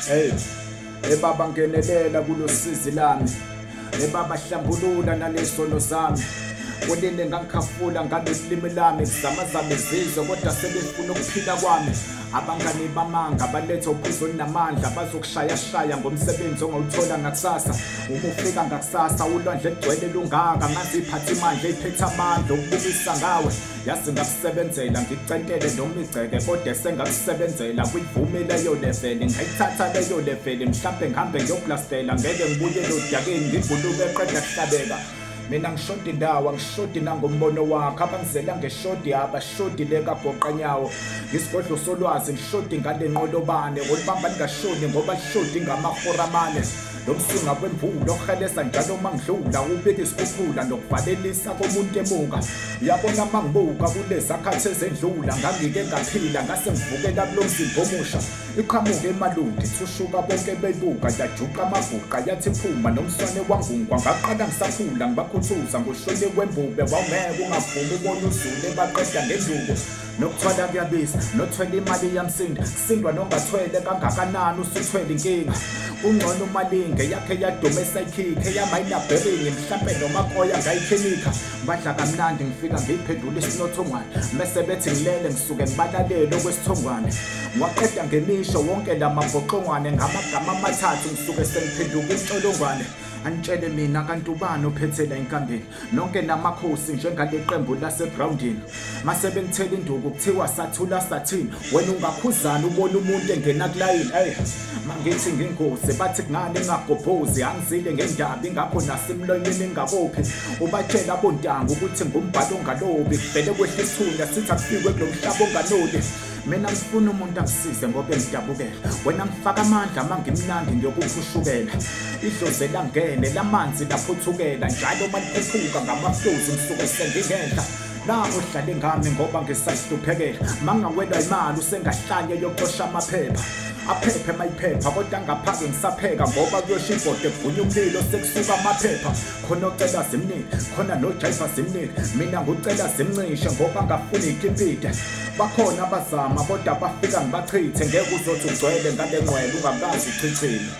Hey, ebaba ngenelela kulosizi lami, ebaba hlambulula nalesono zami. Kodine ngangikhafula ngalolimi lami, zamazame izizwe kodwa sebefuna ukuphila kwami. Abangani bamanga baletha uphuzo namandla, bazokushaya ngomsebenzi ongawuthola ngakusasa. Uma ufika ngakusasa ulwandle egcwele lungaka, ngazi iphatha imandla iphethe amandla okubukisa ngawe. Yazi ngakusebenzela ngicentele noma igceke kodwa sengakusebenzela kwivume leyo level. Ngayithatha leyo level mhlampe ngihambe ngiyokulastela, ngeke ngibuyele odakeni ngibhuluke eqeda kuhlabeka. Mina ngishodi indawo, angishodi nangombono wakho. Abangizela ngeshodi abashodi lekabhoqanyawo. Ngisigodlo solwazi ngishodi ngale nqolobane, olibamba lingashodi ngoba lishodi ngamahora amane. Lomsinga wemvulo oheleza njalo mangidlula, ubeka isikhuphula nokuvalelisa komuntu emuka. Uyabona mangibuka kulezi akhathi ezendlula, ngangike ngaphila ngase ngivukela kulo mzimba omusha. Iqhamuke emalungi thushuka bonke bebuka, yajuqa amaguqa yathi phuma nomswane wangungwa. Ngaqala ngisakhula ngibakhuthuza ngoshoni kwembube, wawungeke ungavumi ubona uzule baqeda ngendubo. Nokuthwala kuyabiza, nothwela imali yamsinda, kusindwa nongathwele kangakanani usuthwele inkinga. Ungcono umalinge yakhe yaduma esayikhikhe yamayinabheringi, mhlampe nomakoya ngayikhenika. Badla kamnandi ngifika ngiyiphendula isinothongwane, mese bethi ngilele ngisuke ngibalalele okwesithongwane. Waqeda ngemisho wonke lamabhoqongwane, ngamagama amathathu ngisuke sengiphenduka intsholongwane. Antshele mina kanti ubani ophethela inkambeni, nonke namakhosi njengale qembu lasegroundini. Mase bengithela induku kuthiwa sathula sathini, wena ungakhuzana ubona umuntu engena kulayini. Hey, mangithi ngingozi bathi kungani ngagobhozi, angizile ngendaba ingakho nasemlonyeni ngakophi. Ubatshela abontanga ukuthi ngumbhalo ongalobi, kuvele kwehla isithunga sithi akufikwe kulo mhlaba onganoli. Mina ngifuna umuntu angisize ngoba engidabukela, wena ngifaka amandla mangimnandi ngiyokufushukela. Idlozi langene lamanzi laphuthukela, njalo maliphuphuka ngamaflozi ngisuke sengingedla. Lapho hlale ngami ngoba ngisahluphekela, mangawelwa imali usengahlanye yokuxosha amaphepha. Aphephe mayiphepha kodwa ngaphake ngisapheka ngoba kuyosha ibhode kuvunya umlilo sekusuka amaphepha. Khona ocela zimnike, khona nojayiva zimnike, mina ngucela zimncishe ngoba ngafuna ikipide. Bakhona abazama kodwa bafika ngibachithe, ngeke uzothi ugcwele ngale ngqwele ungakazi uchichile.